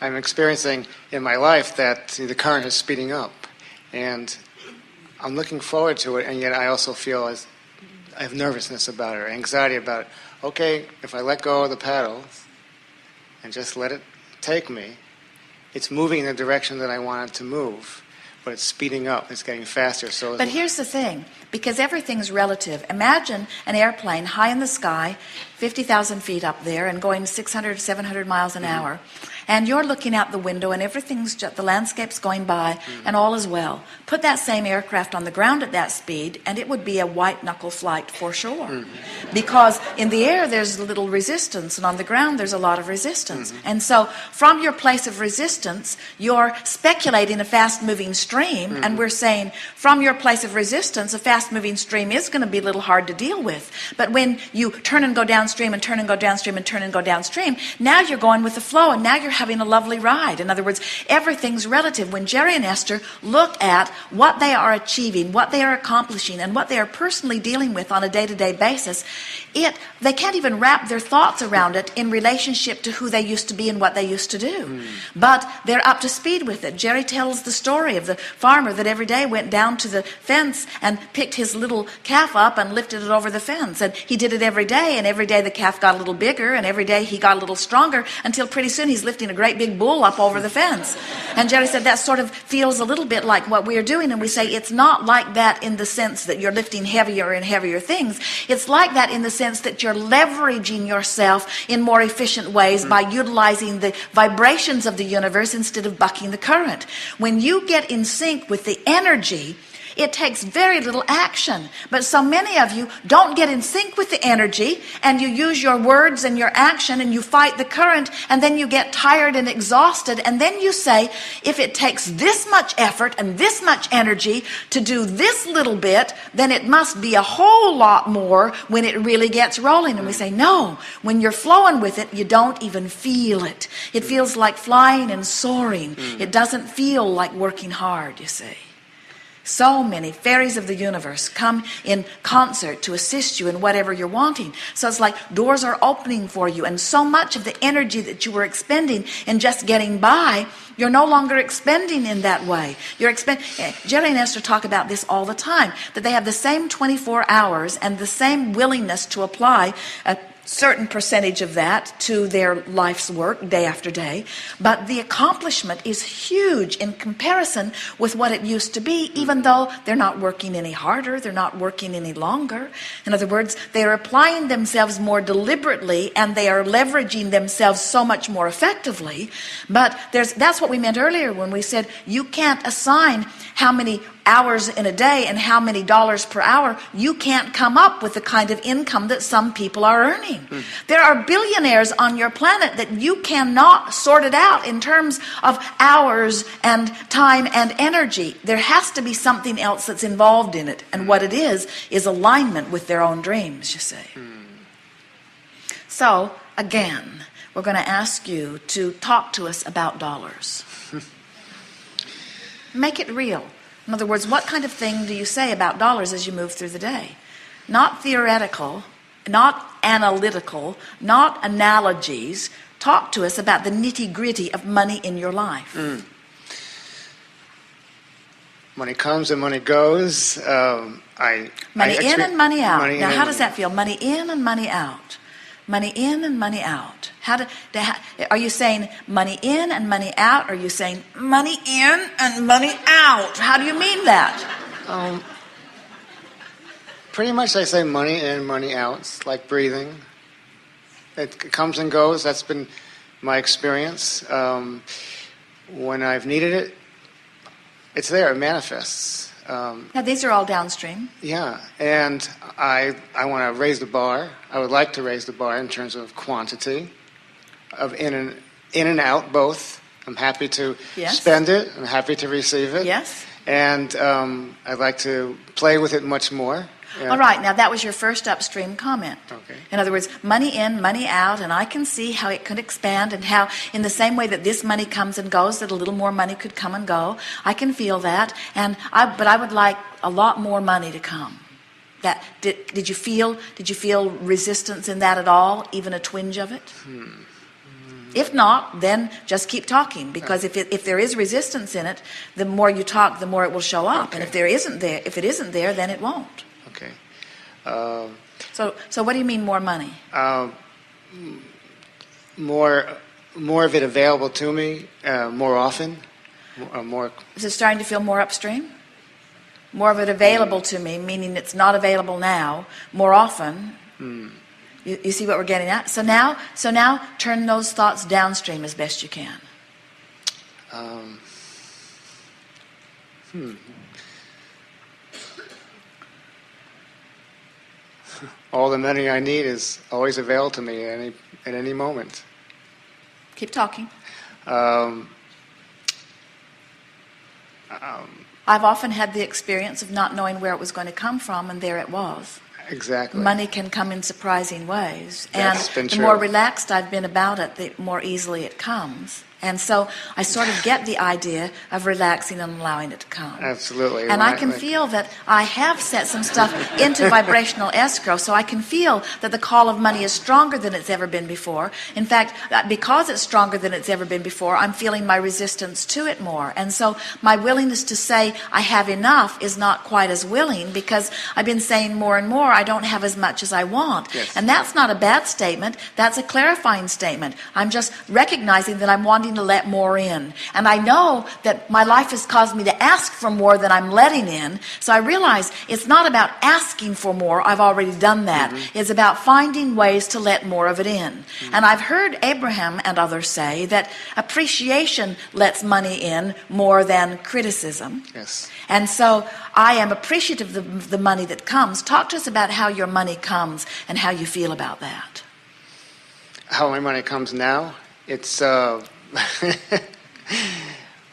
I'm experiencing in my life that the current is speeding up. And I'm looking forward to it, and yet I also feel as I have nervousness about it, or anxiety about it. Okay, if I let go of the paddles and just let it take me, it's moving in the direction that I want it to move, but it's speeding up, it's getting faster. But here's the thing, because everything's relative. Imagine an airplane high in the sky, 50,000 feet up there, and going 600, 700 miles an hour. And you're looking out the window and everything's just, the landscape's going by and all is well. Put that same aircraft on the ground at that speed and it would be a white knuckle flight for sure. Because in the air there's little resistance and on the ground there's a lot of resistance. And so from your place of resistance you're speculating a fast moving stream and we're saying from your place of resistance a fast moving stream is going to be a little hard to deal with. But when you turn and go downstream and turn and go downstream and turn and go downstream, now you're going with the flow and now you're having a lovely ride. In other words, everything's relative. When Jerry and Esther look at what they are achieving, what they are accomplishing, and what they are personally dealing with on a day-to-day basis, they can't even wrap their thoughts around it in relationship to who they used to be and what they used to do. But they're up to speed with it. Jerry tells the story of the farmer that every day went down to the fence and picked his little calf up and lifted it over the fence. And he did it every day, and every day the calf got a little bigger, and every day he got a little stronger, until pretty soon he's lifting a great big bull up over the fence. And Jerry said that sort of feels a little bit like what we are doing, and we say it's not like that in the sense that you're lifting heavier and heavier things. It's like that in the sense that you're leveraging yourself in more efficient ways by utilizing the vibrations of the universe instead of bucking the current. When you get in sync with the energy, it takes very little action. But so many of you don't get in sync with the energy, and you use your words and your action and you fight the current, and then you get tired and exhausted, and then you say, if it takes this much effort and this much energy to do this little bit, then it must be a whole lot more when it really gets rolling. And we say, no, when you're flowing with it, you don't even feel it. It feels like flying and soaring. It doesn't feel like working hard, you see. So many fairies of the universe come in concert to assist you in whatever you're wanting. So it's like doors are opening for you, and so much of the energy that you were expending in just getting by, you're no longer expending in that way. Jerry and Esther talk about this all the time, that they have the same 24 hours and the same willingness to apply a certain percentage of that to their life's work day after day, but the accomplishment is huge in comparison with what it used to be, even though they're not working any harder, they're not working any longer. In other words, they are applying themselves more deliberately and they are leveraging themselves so much more effectively. But that's what we meant earlier when we said you can't assign how many hours in a day and how many dollars per hour. You can't come up with the kind of income that some people are earning. There are billionaires on your planet that you cannot sort it out in terms of hours and time and energy. There has to be something else that's involved in it, and what it is alignment with their own dreams, you see. So again, we're going to ask you to talk to us about dollars. Make it real. In other words, what kind of thing do you say about dollars as you move through the day? Not theoretical, not analytical, not analogies. Talk to us about the nitty-gritty of money in your life. Money comes and money goes. Money in and money out. Now, how does that feel? Money in and money out. Money in and money out. Are you saying money in and money out? Or are you saying money in and money out? How do you mean that? Pretty much I say money in, money out. It's like breathing. It comes and goes. That's been my experience. When I've needed it, it's there. It manifests. Now these are all downstream. Yeah, and I want to raise the bar. I would like to raise the bar in terms of quantity, of in and out both. I'm happy to spend it. I'm happy to receive it. Yes. And I'd like to play with it much more. Yeah. All right, now that was your first upstream comment. Okay. In other words, money in, money out, and I can see how it could expand, and how in the same way that this money comes and goes, that a little more money could come and go. I can feel that, but I would like a lot more money to come. Did you feel resistance in that at all, even a twinge of it? If not, then just keep talking, because if there is resistance in it, the more you talk, the more it will show up. Okay. And if it isn't there, then it won't. Okay. So what do you mean more money? More of it available to me more often. More. Is it starting to feel more upstream? More of it available to me, meaning it's not available now, more often. You see what we're getting at? So now turn those thoughts downstream as best you can. All the money I need is always available to me at any moment. Keep talking. I've often had the experience of not knowing where it was going to come from, and there it was. Exactly. Money can come in surprising ways. That's been and the true. more relaxed I've been about it, the more easily it comes. And so I sort of get the idea of relaxing and allowing it to come. Absolutely. And I can feel that I have set some stuff into vibrational escrow, so I can feel that the call of money is stronger than it's ever been before. In fact, because it's stronger than it's ever been before, I'm feeling my resistance to it more. And so my willingness to say I have enough is not quite as willing, because I've been saying more and more I don't have as much as I want. Yes. And that's not a bad statement. That's a clarifying statement. I'm just recognizing that I'm wanting to let more in. And I know that my life has caused me to ask for more than I'm letting in. So I realize it's not about asking for more. I've already done that. It's about finding ways to let more of it in. And I've heard Abraham and others say that appreciation lets money in more than criticism. Yes. And so I am appreciative of the money that comes. Talk to us about how your money comes and how you feel about that. How my money comes now? It's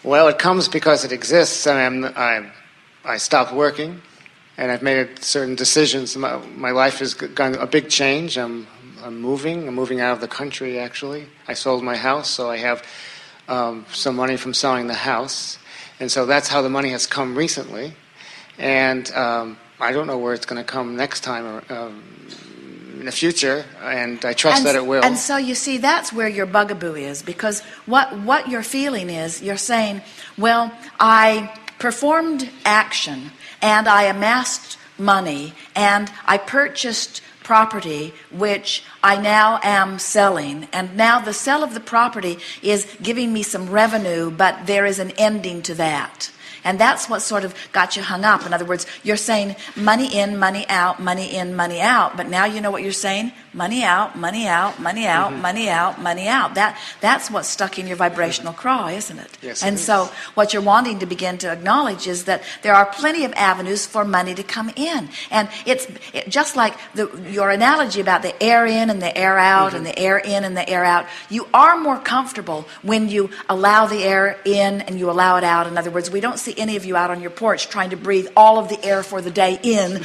well, it comes because it exists, and I stopped working, and I've made certain decisions. My life has gone a big change. I'm moving out of the country. Actually, I sold my house, so I have some money from selling the house, and so that's how the money has come recently. And I don't know where it's going to come next time in the future, and I trust that it will. And so you see, that's where your bugaboo is, because what you're feeling is, you're saying, well, I performed action, and I amassed money, and I purchased property, which I now am selling, and now the sale of the property is giving me some revenue, but there is an ending to that. And that's what sort of got you hung up. In other words, you're saying money in, money out, money in, money out. But now you know what you're saying? Money out, money out, money out, money out, money out. That's what's stuck in your vibrational craw, isn't it? Yes, and it is. so what you're wanting to begin to acknowledge is that there are plenty of avenues for money to come in. And it's just like your analogy about the air in and the air out and the air in and the air out. You are more comfortable when you allow the air in and you allow it out. In other words, we don't see any of you out on your porch trying to breathe all of the air for the day in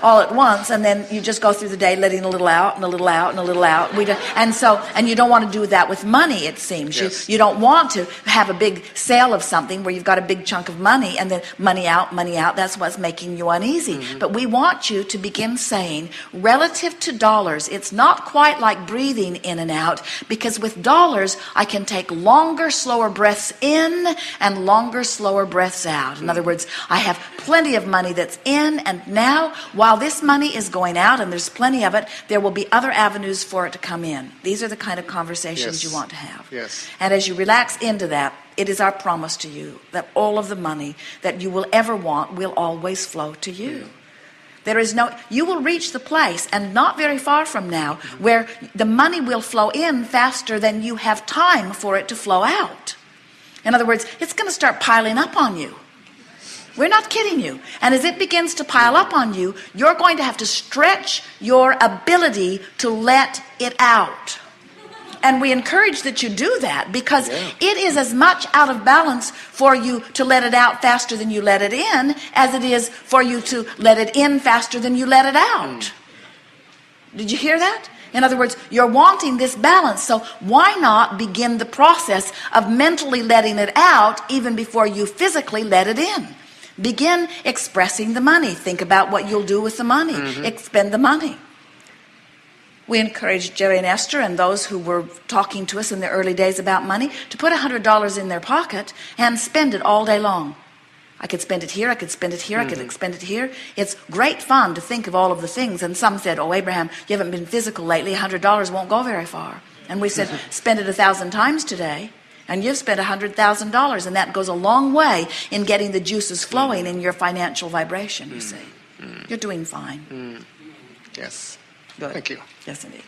all at once, and then you just go through the day letting a little out and a little out and a little out. And you don't want to do that with money, it seems. Yes. You don't want to have a big sale of something where you've got a big chunk of money and then money out, money out. That's what's making you uneasy. But we want you to begin saying, relative to dollars, it's not quite like breathing in and out, because with dollars I can take longer, slower breaths in and longer, slower breaths out. In other words, I have plenty of money that's in, and now while this money is going out, and there's plenty of it, there will be other avenues for it to come in. These are the kind of conversations you want to have. Yes. And as you relax into that, it is our promise to you that all of the money that you will ever want will always flow to you. You will reach the place, and not very far from now, where the money will flow in faster than you have time for it to flow out. In other words, it's going to start piling up on you. We're not kidding you. And as it begins to pile up on you, you're going to have to stretch your ability to let it out. And we encourage that you do that, because it is as much out of balance for you to let it out faster than you let it in as it is for you to let it in faster than you let it out. Did you hear that? In other words, you're wanting this balance, so why not begin the process of mentally letting it out even before you physically let it in? Begin expressing the money. Think about what you'll do with the money. Expend the money. We encouraged Jerry and Esther and those who were talking to us in the early days about money to put $100 in their pocket and spend it all day long. I could spend it here, I could spend it here, I could spend it here. It's great fun to think of all of the things. And some said, oh, Abraham, you haven't been physical lately. $100 won't go very far. And we said, spend it 1,000 times today. And you've spent $100,000. And that goes a long way in getting the juices flowing in your financial vibration, you see. You're doing fine. Yes. Good. Thank you. Yes, indeed.